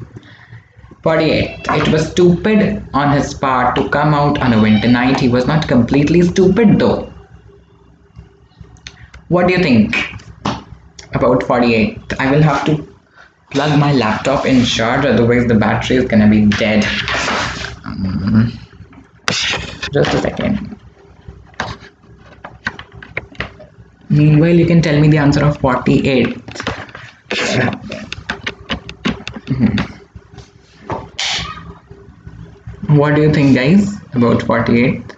Speaker 1: 48. It was stupid on his part to come out on a winter night. He was not completely stupid though. What do you think about 48? I will have to plug my laptop in charge, otherwise the battery is gonna be dead. Just a second. Meanwhile, you can tell me the answer of 48. What do you think, guys, about 48?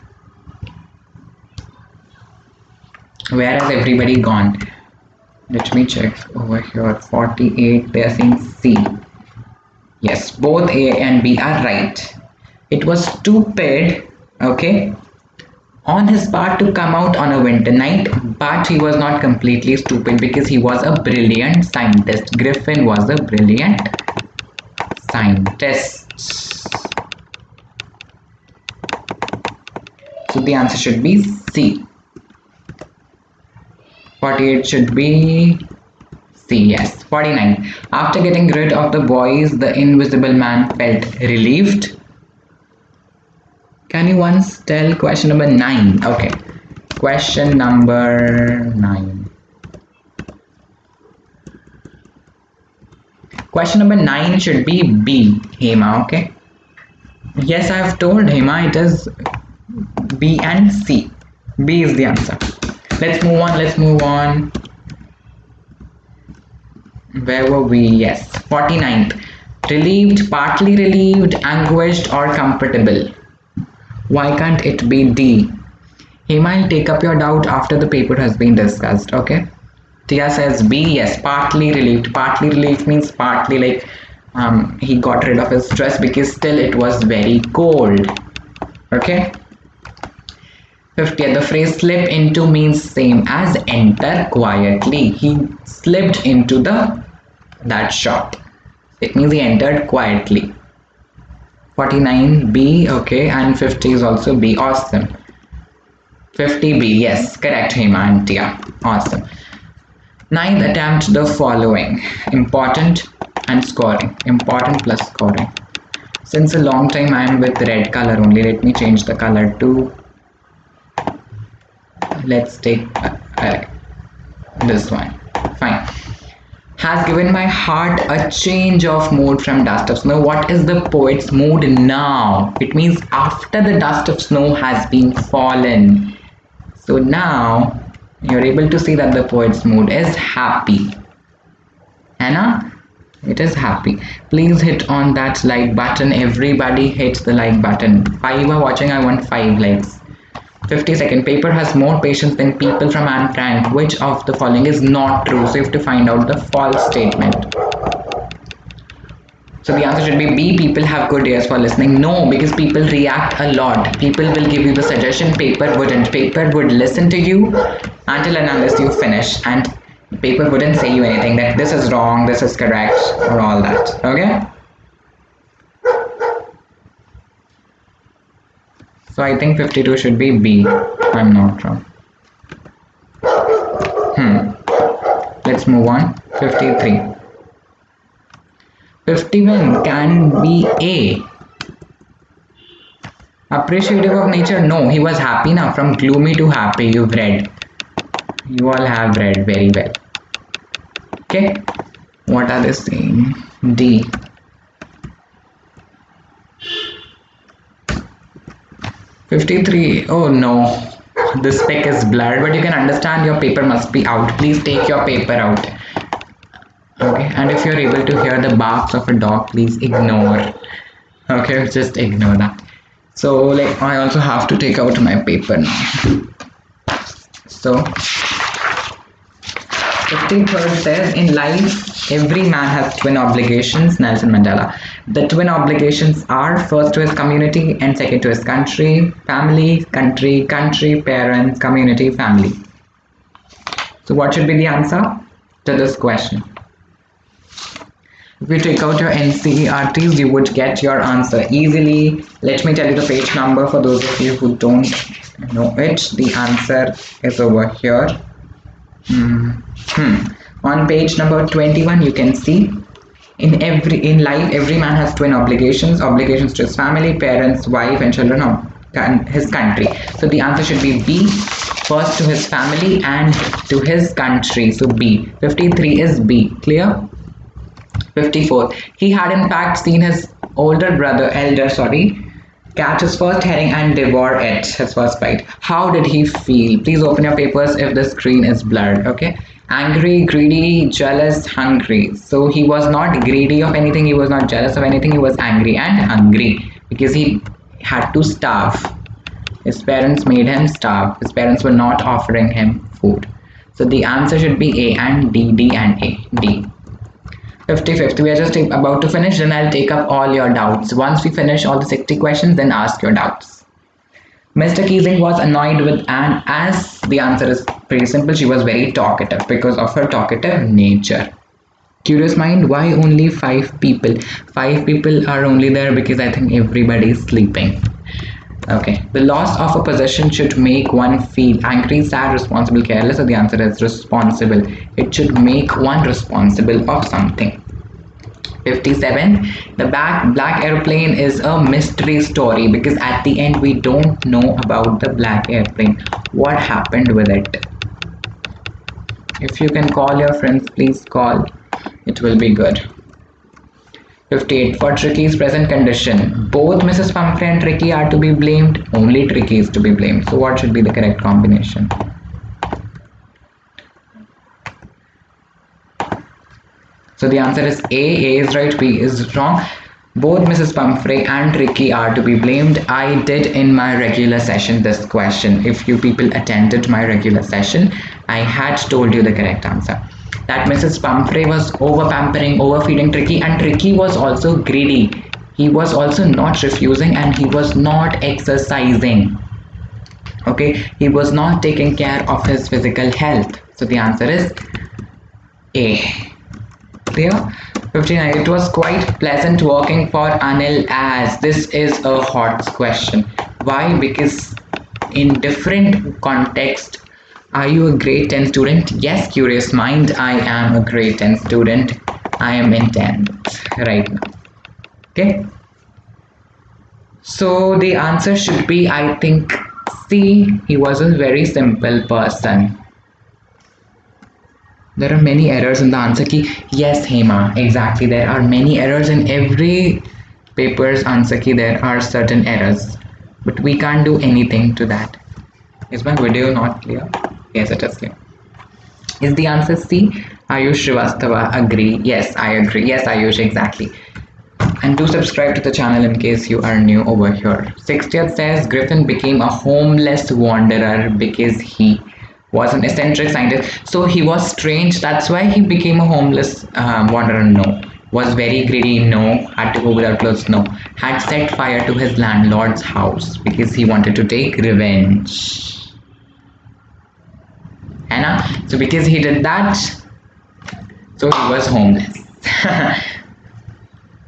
Speaker 1: Where has everybody gone? Let me check over here. 48, they are saying C. Yes, both A and B are right. It was stupid, okay, on his part to come out on a winter night, but he was not completely stupid because he was a brilliant scientist. Griffin was a brilliant scientist. So the answer should be C. 48 should be C, yes. 49. After getting rid of the boys, the invisible man felt relieved. Can you once tell question number 9? Okay. Question number 9. Question number 9 should be B, Hema, okay? Yes, I have told Hema it is B and C. B is the answer. Let's move on. Where were we? Yes, 49th. Relieved, partly relieved, anguished, or comfortable. Why can't it be D? He might take up your doubt after the paper has been discussed, okay? Tia says B, yes, partly relieved. Partly relieved means partly like he got rid of his stress because still it was very cold, okay? 50th, the phrase slip into means same as enter quietly. He slipped into that shop. It means he entered quietly. 49 B, okay, and 50 is also B. Awesome. 50 B, yes, correct, Hema and Tia. Awesome. 9th, attempt the following: important and scoring. Important plus scoring. Since a long time I am with red color only, let me change the color to, let's take this one. Fine. Has given my heart a change of mood from dust of snow. What is the poet's mood now? It means after the dust of snow has been fallen. So now you're able to see that the poet's mood is happy. Anna, it is happy. Please hit on that like button. Everybody hit the like button. 5 are watching. I want 5 likes. 52nd, paper has more patience than people from Anne Frank. Which of the following is not true? So you have to find out the false statement. So the answer should be B, people have good ears for listening. No, because people react a lot. People will give you the suggestion, paper wouldn't. Paper would listen to you until and unless you finish, and paper wouldn't say you anything that this is wrong, this is correct, or all that. Okay? So I think 52 should be B. I'm not wrong. Let's move on. 53. 51 can be A. Appreciative of nature? No, he was happy now. From gloomy to happy, you've read. You all have read very well. Okay. What are they saying? D. 53. Oh no, the spec is blurred, but you can understand your paper must be out. Please take your paper out. Okay, and if you're able to hear the barks of a dog, please ignore. Okay, just ignore that. So like I also have to take out my paper now. So 53rd says, in life every man has twin obligations. Nelson Mandela. The twin obligations are first to his community and second to his country. Family, country, parents, community, family. So what should be the answer to this question? If you take out your NCERTs, you would get your answer easily. Let me tell you the page number for those of you who don't know it. The answer is over here. On page number 21, you can see in life, every man has twin obligations to his family, parents, wife, and children, and his country. So the answer should be B. First to his family and to his country. So B. 53 is B. Clear? 54. He had in fact seen his elder, catch his first herring and devour it, his first bite. How did he feel? Please open your papers if the screen is blurred. Okay. Angry, greedy, jealous, hungry. So he was not greedy of anything, he was not jealous of anything, he was angry and hungry because he had to starve. His parents made him starve. His parents were not offering him food. So the answer should be A and D, D and A, D. 55th, we are just about to finish, then I'll take up all your doubts. Once we finish all the 60 questions, then ask your doubts. Mr. Keesing was annoyed with Anne, as the answer is pretty simple. She was very talkative because of her talkative nature. Curious mind, why only 5 people? 5 people are only there because I think everybody is sleeping. Okay, the loss of a possession should make one feel angry, sad, responsible, careless. So the answer is responsible. It should make one responsible of something. 57. The black airplane is a mystery story because at the end we don't know about the black airplane. What happened with it? If you can call your friends, please call. It will be good. 58. For Tricky's present condition, both Mrs. Pumphrey and Tricky are to be blamed. Only Tricky is to be blamed. So what should be the correct combination? So the answer is A. A is right, B is wrong. Both Mrs. Pumphrey and Tricky are to be blamed. I did in my regular session this question. If you people attended my regular session, I had told you the correct answer. That Mrs. Pumphrey was over-pampering, overfeeding Tricky, and Tricky was also greedy. He was also not refusing and he was not exercising. Okay, he was not taking care of his physical health. So the answer is A. Clear? 59. It was quite pleasant working for Anil, as this is a hot question. Why? Because in different context, are you a grade 10 student? Yes, curious mind, I am a grade 10 student. I am in 10th right now. Okay. So the answer should be, I think, C. He was a very simple person. There are many errors in the answer key. Yes, Hema, exactly. There are many errors in every paper's answer key. There are certain errors, but we can't do anything to that. Is my video not clear? Yes, it is clear. Is the answer C? Ayush Srivastava, agree. Yes, I agree. Yes, Ayush, exactly. And do subscribe to the channel in case you are new over here. 60th says Griffin became a homeless wanderer because he was an eccentric scientist. So he was strange. That's why he became a homeless wanderer. No. Was very greedy. No. Had to go without clothes. No. Had set fire to his landlord's house because he wanted to take revenge. Anna. So because he did that, so he was homeless.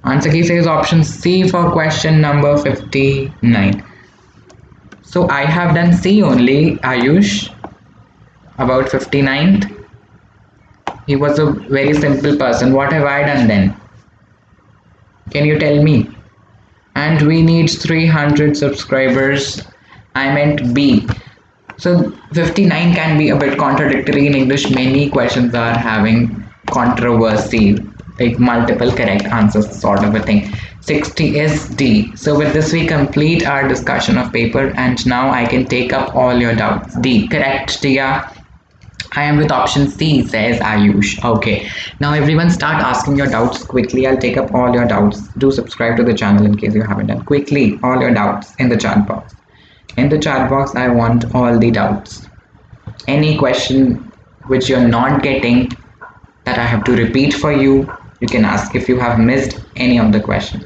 Speaker 1: Answer key says option C for question number 59. So I have done C only, Ayush. About 59th. He was a very simple person. What have I done then? Can you tell me? And we need 300 subscribers. I meant B. So 59 can be a bit contradictory in English. Many questions are having controversy, like multiple correct answers sort of a thing. 60 is D. So with this we complete our discussion of paper, and now I can take up all your doubts. D. Correct, Tia. I am with option C, says Ayush. Okay, now everyone start asking your doubts quickly. I'll take up all your doubts. Do subscribe to the channel in case you haven't done. Quickly, all your doubts in the chat box. In the chat box, I want all the doubts. Any question which you're not getting that I have to repeat for you, you can ask if you have missed any of the question.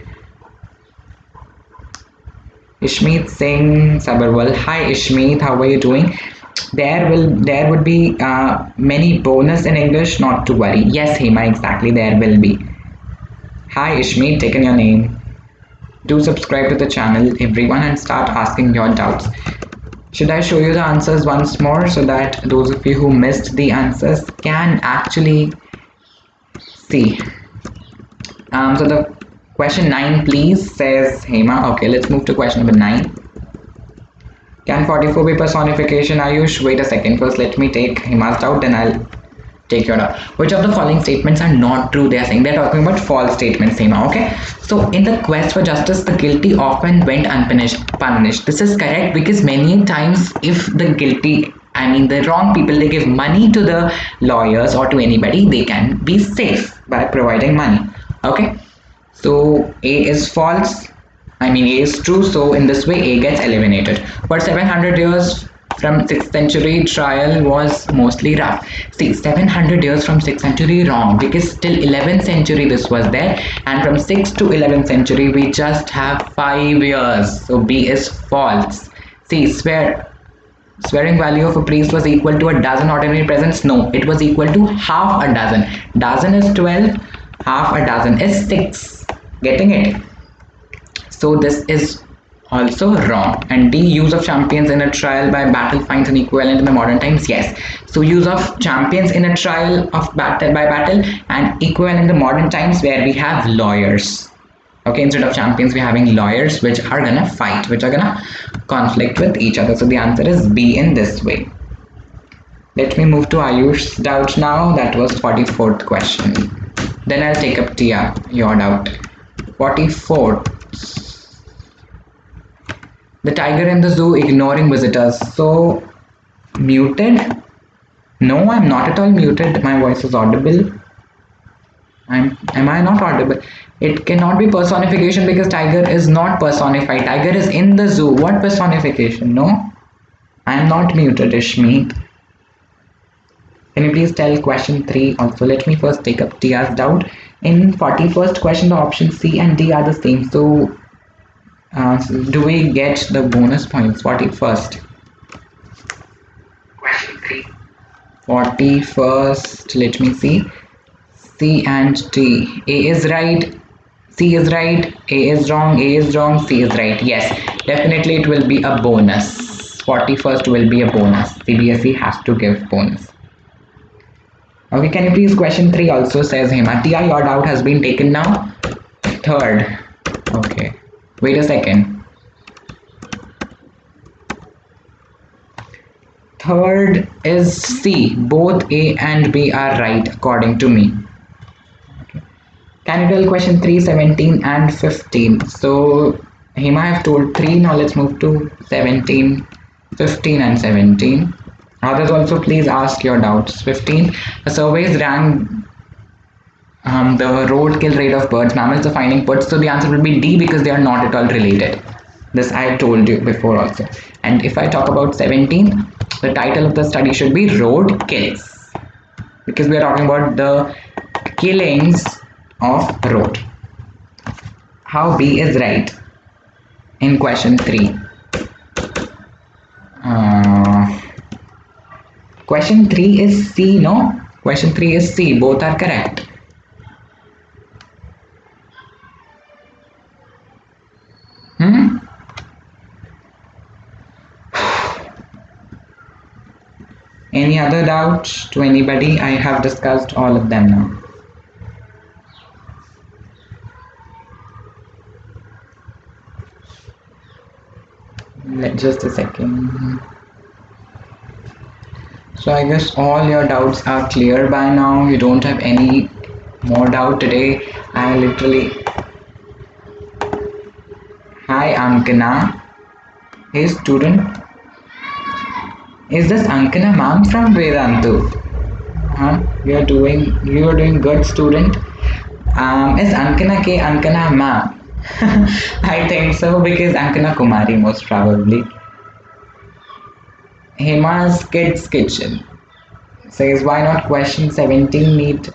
Speaker 1: Ishmeet Singh Sabarwal. Hi Ishmeet, how are you doing? there would be many bonus in English, not to worry. Yes, Hema, exactly, there will be. Hi Ishmi, taken your name. Do subscribe to the channel, everyone, and start asking your doubts. Should I show you the answers once more so that those of you who missed the answers can actually see? So the question 9, please, says Hema. Okay, let's move to question number 9. Can 44 be personification? Ayush, wait a second. First, let me take Hema's doubt, then I'll take your doubt. Which of the following statements are not true? They are saying they're talking about false statements, Hema. Okay. So, in the quest for justice, the guilty often went punished. This is correct because many times, if the guilty, I mean the wrong people, they give money to the lawyers or to anybody, they can be safe by providing money. Okay. So A is false. I mean A is true. So in this way A gets eliminated. But 700 years from 6th century trial was mostly rough. See, 700 years from 6th century wrong, because till 11th century this was there, and from 6th to 11th century we just have 5 years. So B is false. See, swearing value of a priest was equal to a dozen ordinary presents. No, it was equal to half a dozen. Dozen is 12, half a dozen is 6. Getting it? So this is also wrong. And D, use of champions in a trial by battle finds an equivalent in the modern times. Yes. So use of champions in a trial of battle by battle and equivalent in the modern times where we have lawyers. Okay, instead of champions we're having lawyers which are gonna fight, which are gonna conflict with each other. So the answer is B in this way. Let me move to Ayush's doubt now. That was 44th question. Then I'll take up Tia, your doubt. 44th. The tiger in the zoo ignoring visitors. So muted? No, I'm not at all muted. My voice is audible. Am I not audible? It cannot be personification because tiger is not personified. Tiger is in the zoo. What personification? No, I am not muted, Ishmi. Can you please tell question 3 also? Let me first take up Tia's doubt. In 41st question, the option C and D are the same. So, do we get the bonus points? 41st. Question 3. 41st, let me see. C and D. A is right, C is right, A is wrong, C is right. Yes, definitely it will be a bonus. 41st will be a bonus. CBSE has to give bonus. Okay, can you please question 3 also, says Hema. Tia, your doubt has been taken now. 3rd. Okay. Wait a second. 3rd is C. Both A and B are right according to me. Okay. Can you tell question 3, 17 and 15? So Hema, I have told 3. Now let's move to 17, 15 and 17. Others also please ask your doubts. 15. The surveys rank the roadkill rate of birds, mammals, the finding birds. So the answer will be D because they are not at all related. This I told you before also. And if I talk about 17, the title of the study should be Road Kills, because we are talking about the killings of road. How B is right in question 3? Question 3 is C, no? Question 3 is C. Both are correct. Any other doubt to anybody? I have discussed all of them now. Just a second. So I guess all your doubts are clear by now. You don't have any more doubt today. I literally... Hi Ankana. Hey student. Is this Ankana ma'am from Vedantu? You are doing good, student. Is Ankana K Ankana ma'am? I think so, because Ankana Kumari most probably. Hema's Kids Kitchen says, why not question 17 need?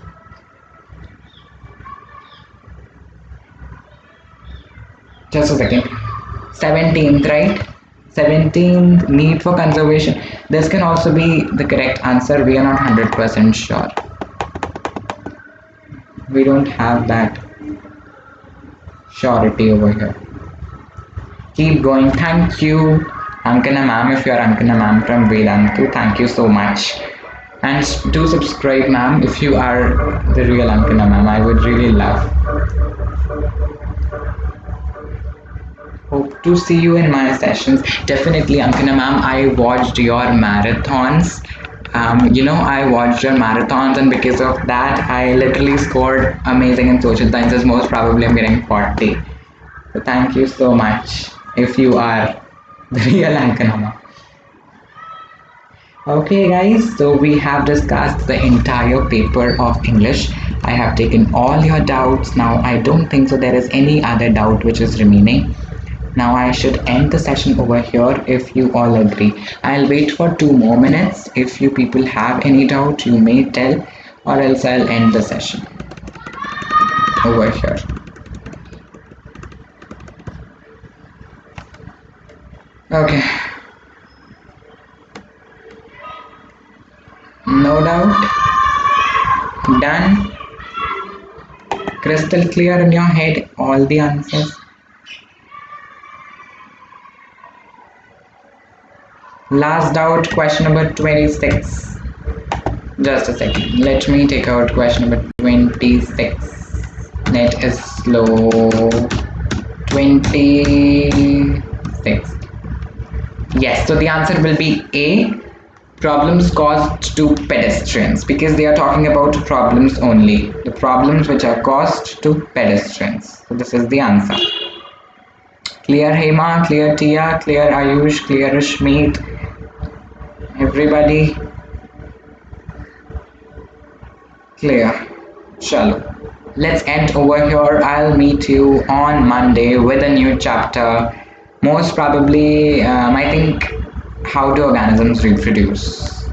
Speaker 1: Just a second. 17th, right? 17th, need for conservation. This can also be the correct answer. We are not 100% sure. We don't have that surety over here. Keep going. Thank you, Ankana ma'am. If you are Ankana ma'am from Vedantu, thank you so much. And do subscribe, ma'am, if you are the real Ankana ma'am. I would really love. Hope to see you in my sessions. Definitely, Ankana ma'am. I watched your marathons. I watched your marathons, and because of that, I literally scored amazing in social sciences. Most probably, I'm getting 40. So thank you so much. If you are the real Ankana ma'am. Okay guys, so we have discussed the entire paper of English. I have taken all your doubts. Now I don't think so there is any other doubt which is remaining. Now I should end the session over here if you all agree. I'll wait for 2 more minutes. If you people have any doubt, you may tell, or else I'll end the session over here. Okay. No doubt. Done. Crystal clear in your head, all the answers. Last doubt, question number 26. Just a second. Let me take out question number 26. Net is slow. 26. Yes, so the answer will be A. Problems caused to pedestrians, because they are talking about problems only. The problems which are caused to pedestrians. So this is the answer. Clear Hema, clear Tia, clear Ayush, clear Rashmeet. Everybody clear. Chalo. Let's end over here. I'll meet you on Monday with a new chapter. Most probably, I think, how do organisms reproduce.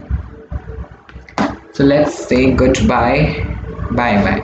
Speaker 1: So let's say goodbye. Bye bye.